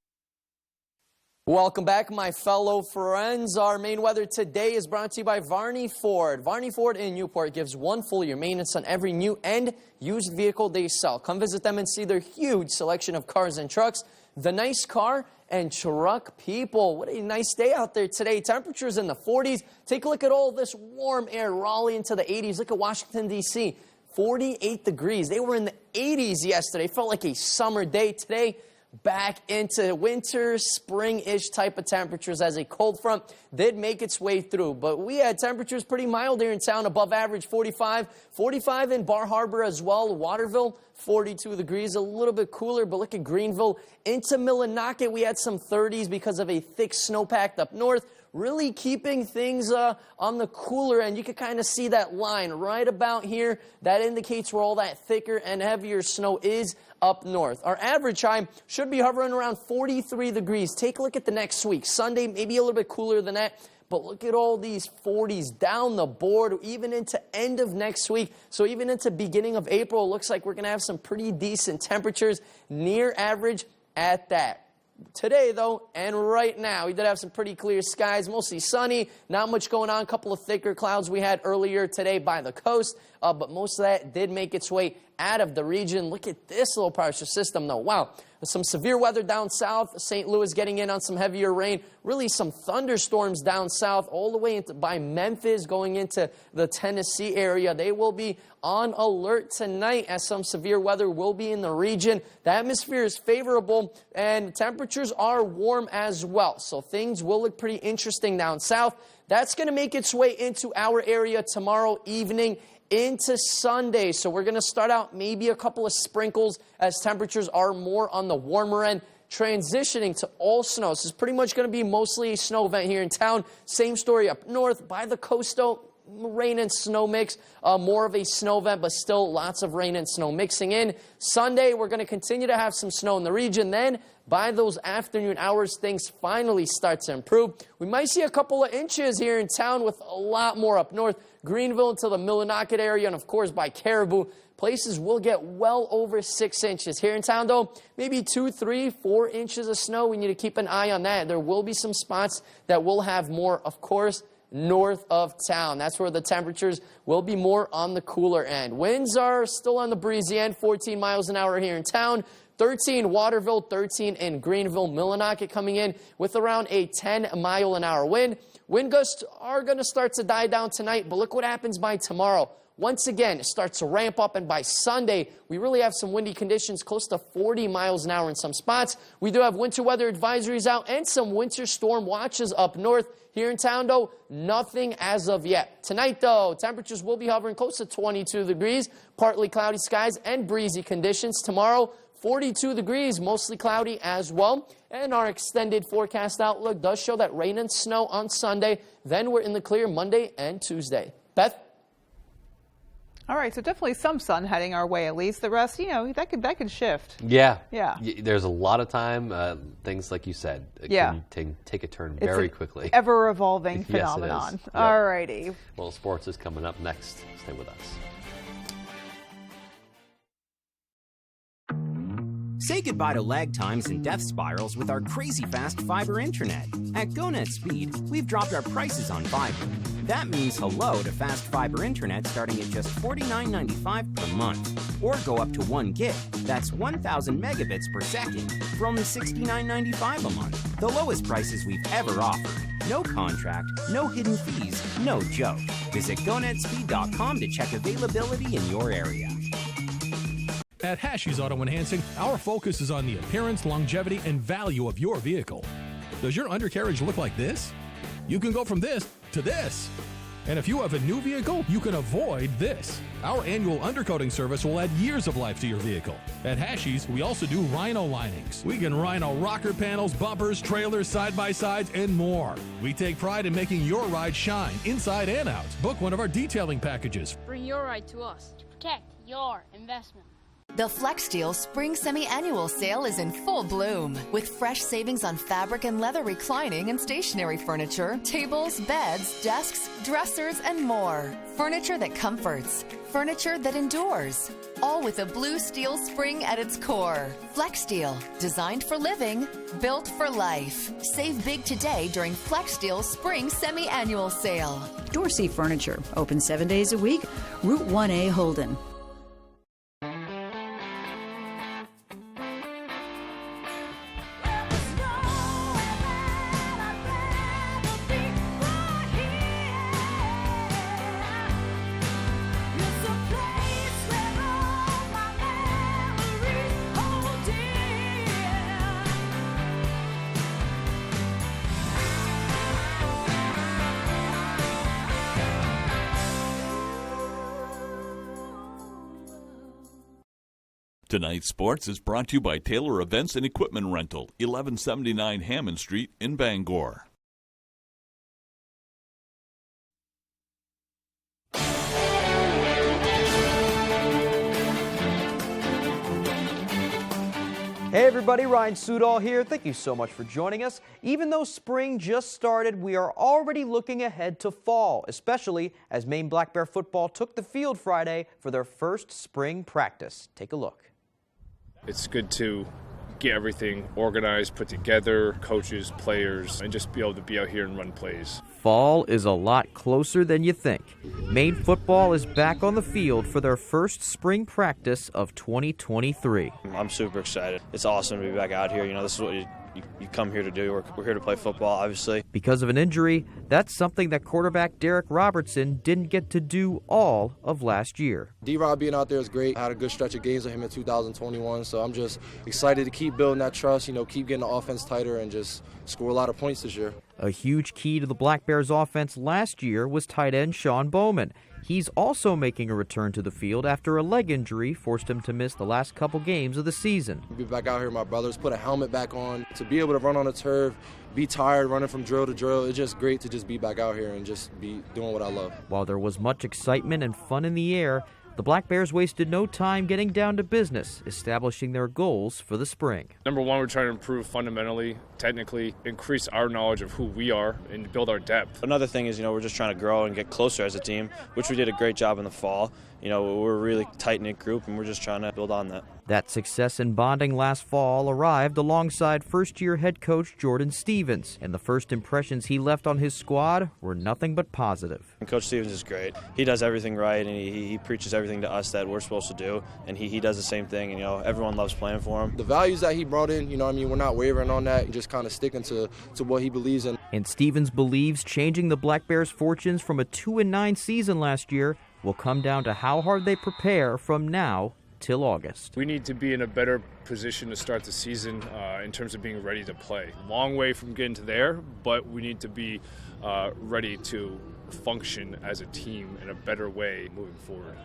Welcome back, my fellow friends. Our main weather today is brought to you by Varney Ford. Varney Ford in Newport gives one full year maintenance on every new and used vehicle they sell. Come visit them and see their huge selection of cars and trucks. The nice car and truck people. What a nice day out there today. Temperatures in the 40s. Take a look at all this warm air. Raleigh into the 80s. Look at Washington, D.C. 48 degrees. They were in the 80s yesterday. Felt like a summer day. Today, back into winter, spring-ish type of temperatures as a cold front did make its way through. But we had temperatures pretty mild here in town, above average 45. 45 in Bar Harbor as well. Waterville, 42 degrees, a little bit cooler. But look at Greenville. Into Millinocket, we had some 30s because of a thick snowpack up north. Really keeping things on the cooler end. You can kind of see that line right about here. That indicates where all that thicker and heavier snow is up north. Our average high should be hovering around 43 degrees. Take a look at the next week. Sunday, maybe a little bit cooler than that. But look at all these 40s down the board, even into end of next week. So even into beginning of April, it looks like we're going to have some pretty decent temperatures, near average at that. Today, though, and right now, we did have some pretty clear skies, mostly sunny, not much going on, a couple of thicker clouds we had earlier today by the coast, but most of that did make its way out of the region. Look at this little partial system, though. Wow. Some severe weather down south. St. Louis getting in on some heavier rain. Really some thunderstorms down south all the way into by Memphis going into the Tennessee area. They will be on alert tonight as some severe weather will be in the region. The atmosphere is favorable and temperatures are warm as well. So things will look pretty interesting down south. That's going to make its way into our area tomorrow evening into Sunday. So we're going to start out maybe a couple of sprinkles as temperatures are more on the warmer end, transitioning to all snow. This is pretty much going to be mostly a snow event here in town. Same story up north by the coast, though. Rain and snow mix, more of a snow event, but still lots of rain and snow mixing in. Sunday, we're going to continue to have some snow in the region. Then, by those afternoon hours, things finally start to improve. We might see a couple of inches here in town with a lot more up north. Greenville to the Millinocket area, and of course by Caribou. Places will get well over 6 inches. Here in town, though, maybe 2, 3, 4 inches of snow. We need to keep an eye on that. There will be some spots that will have more, of course, north of town. That's where the temperatures will be more on the cooler end. Winds are still on the breezy end, 14 miles an hour here in town. 13 Waterville, 13 in Greenville. Millinocket coming in with around a 10-mile-an-hour wind. Wind gusts are going to start to die down tonight, but look what happens by tomorrow. Once again, it starts to ramp up, and by Sunday, we really have some windy conditions close to 40 miles an hour in some spots. We do have winter weather advisories out and some winter storm watches up north. Here in town, though, nothing as of yet. Tonight, though, temperatures will be hovering close to 22 degrees, partly cloudy skies and breezy conditions. Tomorrow, 42 degrees, mostly cloudy as well. And our extended forecast outlook does show that rain and snow on Sunday. Then we're in the clear Monday and Tuesday. Beth? All right, so definitely some sun heading our way at least. The rest, you know, that could shift. Yeah. Yeah. There's a lot of time. Things like you said, it can take a turn very quickly. Ever-evolving phenomenon. Yes, it is. Yep. All righty. Well, sports is coming up next. Stay with us. Say goodbye to lag times and death spirals with our crazy fast fiber internet. At GoNet Speed, we've dropped our prices on fiber. That means hello to fast fiber internet starting at just $49.95 per month. Or go up to 1 gig, that's 1,000 megabits per second, for only $69.95 a month. The lowest prices we've ever offered. No contract, no hidden fees, no joke. Visit GoNetspeed.com to check availability in your area. At Hashi's Auto Enhancing, our focus is on the appearance, longevity, and value of your vehicle. Does your undercarriage look like this? You can go from this to this. And if you have a new vehicle, you can avoid this. Our annual undercoating service will add years of life to your vehicle. At Hashi's, we also do rhino linings. We can rhino rocker panels, bumpers, trailers, side-by-sides, and more. We take pride in making your ride shine, inside and out. Book one of our detailing packages. Bring your ride to us to protect your investment. The FlexSteel Spring Semi-Annual Sale is in full bloom with fresh savings on fabric and leather reclining and stationary furniture, tables, beds, desks, dressers, and more. Furniture that comforts, furniture that endures, all with a blue steel spring at its core. FlexSteel, designed for living, built for life. Save big today during FlexSteel Spring Semi-Annual Sale. Dorsey Furniture, open 7 days a week, Route 1A Holden. Tonight's sports is brought to you by Taylor Events and Equipment Rental, 1179 Hammond Street in Bangor. Hey everybody, Ryan Sudol here. Thank you so much for joining us. Even though spring just started, we are already looking ahead to fall, especially as Maine Black Bear football took the field Friday for their first spring practice. Take a look. It's good to get everything organized, put together, coaches, players, and just be able to be out here and run plays. Fall is a lot closer than you think. Maine football is back on the field for their first spring practice of 2023. I'm super excited. It's awesome to be back out here. You know, this is what you come here to do. We're here to play football, obviously. Because of an injury, that's something that quarterback Derek Robertson didn't get to do all of last year. D-Rob being out there is great. I had a good stretch of games with him in 2021, so I'm just excited to keep building that trust, keep getting the offense tighter and just score a lot of points this year. A huge key to the Black Bears offense last year was tight end Sean Bowman. He's also making a return to the field after a leg injury forced him to miss the last couple games of the season. Be back out here with my brothers, put a helmet back on, to be able to run on the turf, be tired running from drill to drill. It's just great to just be back out here and just be doing what I love. While there was much excitement and fun in the air, the Black Bears wasted no time getting down to business, establishing their goals for the spring. Number one, we're trying to improve fundamentally, technically, increase our knowledge of who we are, and build our depth. Another thing is, we're just trying to grow and get closer as a team, which we did a great job in the fall. We're a really tight-knit group, and we're just trying to build on that. That success in bonding last fall arrived alongside first-year head coach Jordan Stevens, and the first impressions he left on his squad were nothing but positive. And Coach Stevens is great. He does everything right, and he preaches everything to us that we're supposed to do, and he does the same thing, and everyone loves playing for him. The values that he brought in, we're not wavering on that, just kind of sticking to what he believes in. And Stevens believes changing the Black Bears' fortunes from a 2-9 season last year will come down to how hard they prepare from now till August. We need to be in a better position to start the season in terms of being ready to play. Long way from getting to there, but we need to be ready to function as a team in a better way moving forward.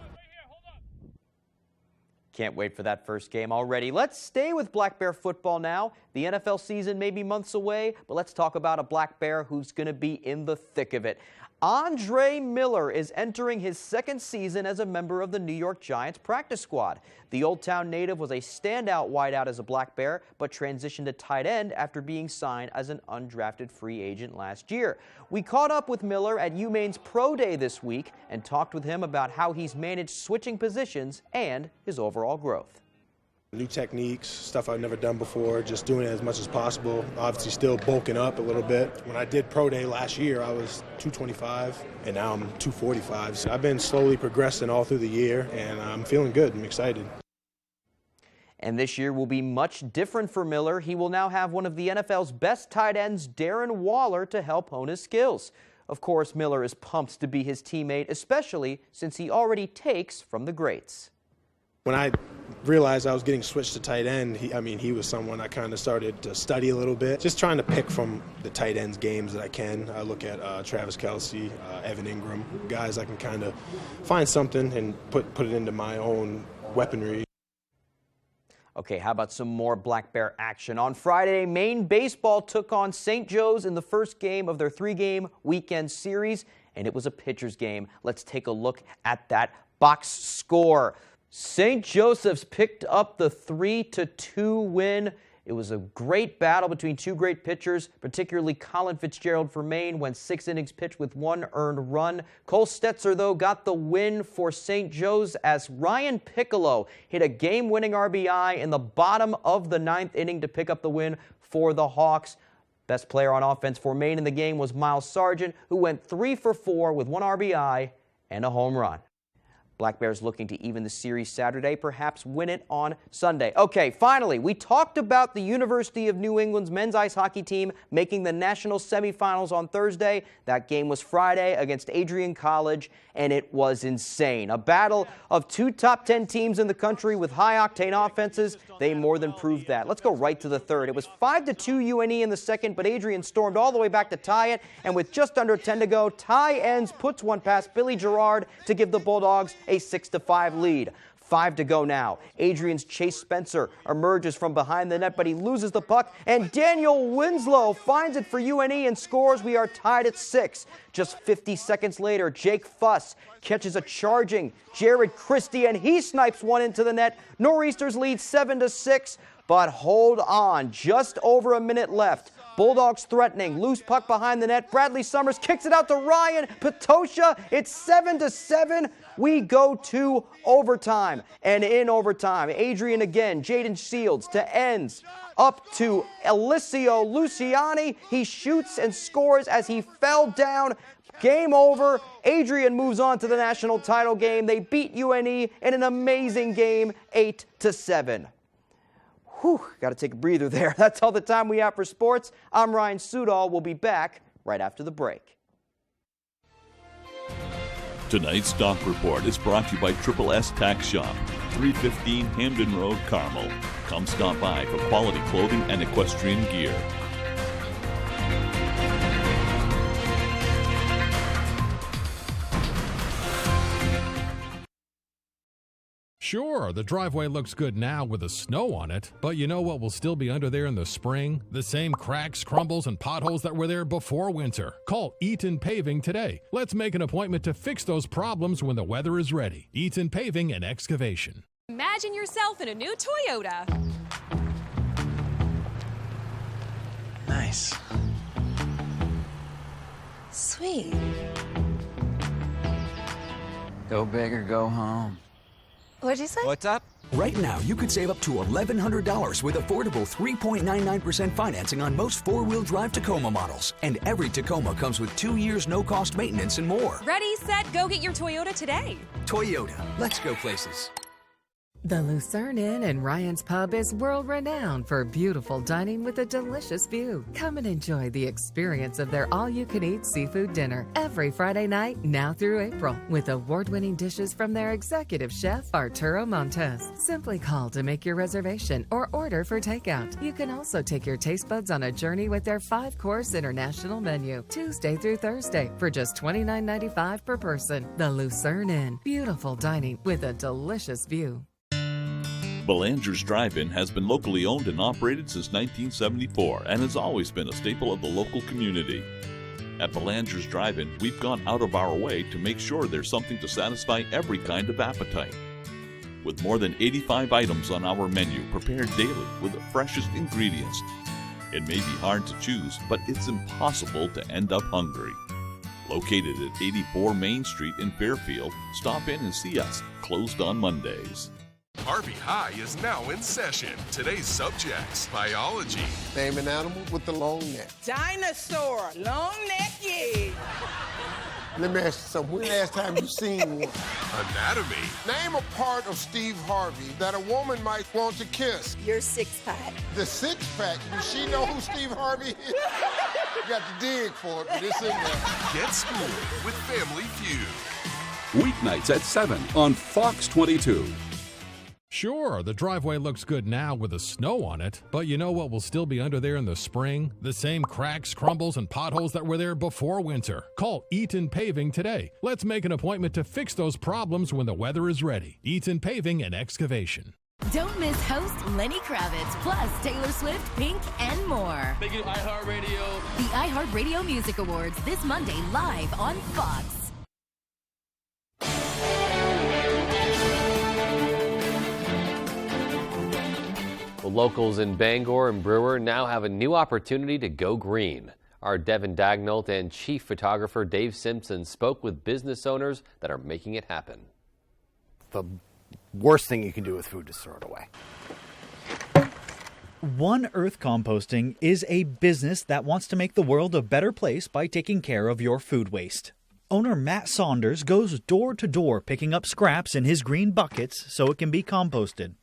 Can't wait for that first game already. Let's stay with Black Bear football now. The NFL season may be months away, but let's talk about a Black Bear who's going to be in the thick of it. Andre Miller is entering his second season as a member of the New York Giants practice squad. The Old Town native was a standout wideout as a Black Bear, but transitioned to tight end after being signed as an undrafted free agent last year. We caught up with Miller at UMaine's Pro Day this week and talked with him about how he's managed switching positions and his overall growth. New techniques, stuff I've never done before, just doing it as much as possible. Obviously still bulking up a little bit. When I did Pro Day last year, I was 225, and now I'm 245. So I've been slowly progressing all through the year, and I'm feeling good. I'm excited. And this year will be much different for Miller. He will now have one of the NFL's best tight ends, Darren Waller, to help hone his skills. Of course, Miller is pumped to be his teammate, especially since he already takes from the greats. When I realized I was getting switched to tight end, he was someone I kind of started to study a little bit, just trying to pick from the tight ends games that I can. I look at Travis Kelce, Evan Ingram, guys I can kind of find something and put it into my own weaponry. Okay, how about some more Black Bear action? On Friday, Maine baseball took on St. Joe's in the first game of their 3-game weekend series, and it was a pitcher's game. Let's take a look at that box score. St. Joseph's picked up the 3-2 win. It was a great battle between two great pitchers, particularly Colin Fitzgerald for Maine, went 6 innings pitched with 1 earned run. Cole Stetzer, though, got the win for St. Joe's as Ryan Piccolo hit a game-winning RBI in the bottom of the 9th inning to pick up the win for the Hawks. Best player on offense for Maine in the game was Miles Sargent, who went 3 for 4 with 1 RBI and a home run. Black Bears looking to even the series Saturday, perhaps win it on Sunday. Okay, finally, we talked about the University of New England's men's ice hockey team making the national semifinals on Thursday. That game was Friday against Adrian College, and it was insane. A battle of 2 top 10 teams in the country with high-octane offenses. They more than proved that. Let's go right to the third. It was 5-2 UNE in the second, but Adrian stormed all the way back to tie it, and with just under 10 to go, tie ends puts one past Billy Gerard to give the Bulldogs a 6-5 lead. 5 to go now. Adrian's Chase Spencer emerges from behind the net, but he loses the puck, and Daniel Winslow finds it for UNE and scores. We are tied at 6. Just 50 seconds later, Jake Fuss catches a charging Jared Christie, and he snipes one into the net. Nor'easters lead 7-6, but hold on. Just over a minute left. Bulldogs threatening. Loose puck behind the net. Bradley Summers kicks it out to Ryan Patosha. It's 7-7. We go to overtime. And in overtime, Adrian again. Jaden Shields to ends. Up to Eliseo Luciani. He shoots and scores as he fell down. Game over. Adrian moves on to the national title game. They beat UNE in an amazing game, 8-7. Whew, got to take a breather there. That's all the time we have for sports. I'm Ryan Sudol. We'll be back right after the break. Tonight's Stock Report is brought to you by Triple S Tax Shop, 315 Hamden Road, Carmel. Come stop by for quality clothing and equestrian gear. Sure, the driveway looks good now with the snow on it, but you know what will still be under there in the spring? The same cracks, crumbles, and potholes that were there before winter. Call Eaton Paving today. Let's make an appointment to fix those problems when the weather is ready. Eaton Paving and Excavation. Imagine yourself in a new Toyota. Nice. Sweet. Go big or go home. What'd you say? What's up? Right now, you could save up to $1,100 with affordable 3.99% financing on most four-wheel drive Tacoma models. And every Tacoma comes with 2 years no-cost maintenance and more. Ready, set, go get your Toyota today. Toyota, let's go places. The Lucerne Inn and Ryan's Pub is world-renowned for beautiful dining with a delicious view. Come and enjoy the experience of their all-you-can-eat seafood dinner every Friday night, now through April, with award-winning dishes from their executive chef, Arturo Montes. Simply call to make your reservation or order for takeout. You can also take your taste buds on a journey with their 5-course international menu, Tuesday through Thursday, for just $29.95 per person. The Lucerne Inn, beautiful dining with a delicious view. Belanger's Drive-In has been locally owned and operated since 1974 and has always been a staple of the local community. At Belanger's Drive-In, we've gone out of our way to make sure there's something to satisfy every kind of appetite. With more than 85 items on our menu prepared daily with the freshest ingredients. It may be hard to choose, but it's impossible to end up hungry. Located at 84 Main Street in Fairfield, stop in and see us, closed on Mondays. Harvey High is now in session. Today's subjects: biology. Name an animal with the long neck. Dinosaur, long neck, yeah. Let me ask you something. When the last time you seen one? Anatomy. Name a part of Steve Harvey that a woman might want to kiss. Your six-pack. The six-pack? Does she know who Steve Harvey is? You got to dig for it, but it's in there. Get schooled with Family Feud. Weeknights at 7 on Fox 22. Sure, the driveway looks good now with the snow on it, but you know what will still be under there in the spring? The same cracks, crumbles, and potholes that were there before winter. Call Eaton Paving today. Let's make an appointment to fix those problems when the weather is ready. Eaton Paving and Excavation. Don't miss host Lenny Kravitz, plus Taylor Swift, Pink, and more. Thank you, iHeartRadio. The iHeartRadio Music Awards this Monday live on Fox. The locals in Bangor and Brewer now have a new opportunity to go green. Our Devin Dagnall and chief photographer Dave Simpson spoke with business owners that are making it happen. The worst thing you can do with food is throw it away. One Earth Composting is a business that wants to make the world a better place by taking care of your food waste. Owner Matt Saunders goes door to door picking up scraps in his green buckets so it can be composted.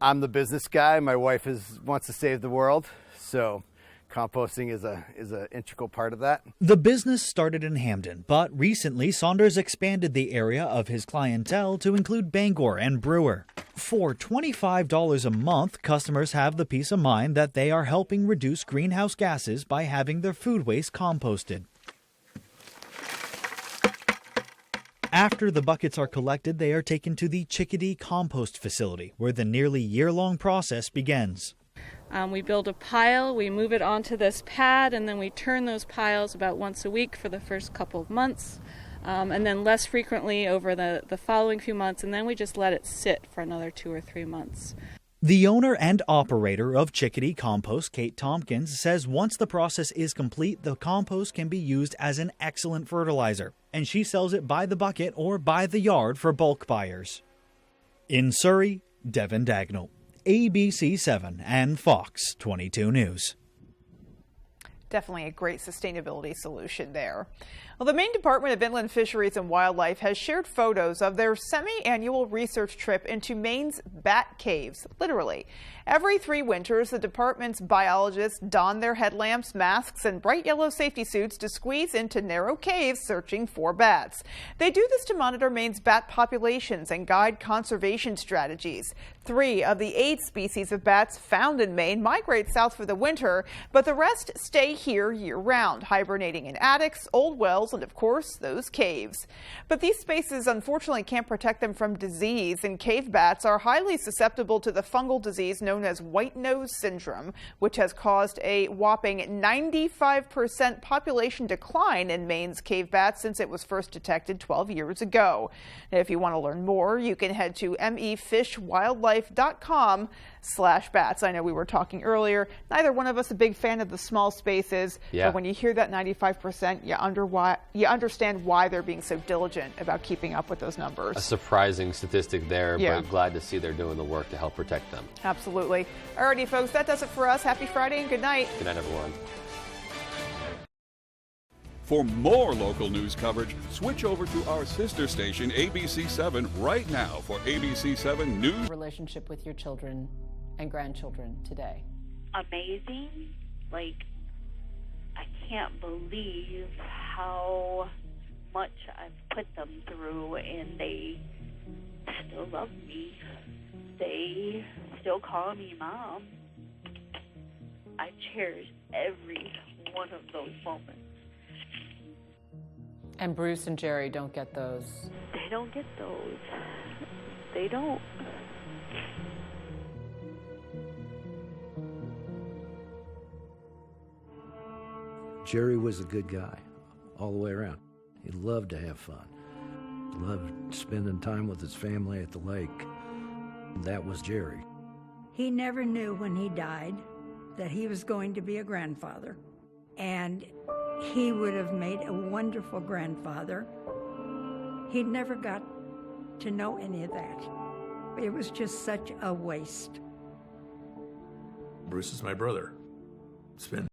I'm the business guy. My wife wants to save the world, so composting is an integral part of that. The business started in Hamden, but recently Saunders expanded the area of his clientele to include Bangor and Brewer. For $25 a month, customers have the peace of mind that they are helping reduce greenhouse gases by having their food waste composted. After the buckets are collected, they are taken to the Chickadee Compost Facility, where the nearly year-long process begins. We build a pile, we move it onto this pad, and then we turn those piles about once a week for the first couple of months, and then less frequently over the following few months, and then we just let it sit for another 2 or 3 months. The owner and operator of Chickadee Compost, Kate Tompkins, says once the process is complete, the compost can be used as an excellent fertilizer, and she sells it by the bucket or by the yard for bulk buyers. In Surrey, Devin Dagnall, ABC 7 and Fox 22 News. Definitely a great sustainability solution there. Well, the Maine Department of Inland Fisheries and Wildlife has shared photos of their semi-annual research trip into Maine's bat caves, literally. Every 3 winters, the department's biologists don their headlamps, masks, and bright yellow safety suits to squeeze into narrow caves searching for bats. They do this to monitor Maine's bat populations and guide conservation strategies. 3 of the 8 species of bats found in Maine migrate south for the winter, but the rest stay here year-round, hibernating in attics, old wells, and of course, those caves. But these spaces unfortunately can't protect them from disease, and cave bats are highly susceptible to the fungal disease known as white nose syndrome, which has caused a whopping 95% population decline in Maine's cave bats since it was first detected 12 years ago. Now, if you want to learn more, you can head to mefishwildlife.com/bats. I know we were talking earlier, neither one of us a big fan of the small spaces, but when you hear that 95%, you understand why they're being so diligent about keeping up with those numbers. A surprising statistic there, but glad to see they're doing the work to help protect them. Absolutely. Alrighty, folks, that does it for us. Happy Friday and good night. Good night, everyone. For more local news coverage, switch over to our sister station, ABC 7, right now for ABC 7 News. Relationship with your children and grandchildren today. Amazing. Like, I can't believe how much I've put them through, and they still love me. They still call me Mom. I cherish every one of those moments. And Bruce and Jerry don't get those. They don't get those. They don't. Jerry was a good guy all the way around. He loved to have fun. Loved spending time with his family at the lake. That was Jerry. He never knew when he died that he was going to be a grandfather. And he would have made a wonderful grandfather. He never got to know any of that. It was just such a waste. Bruce is my brother. It's been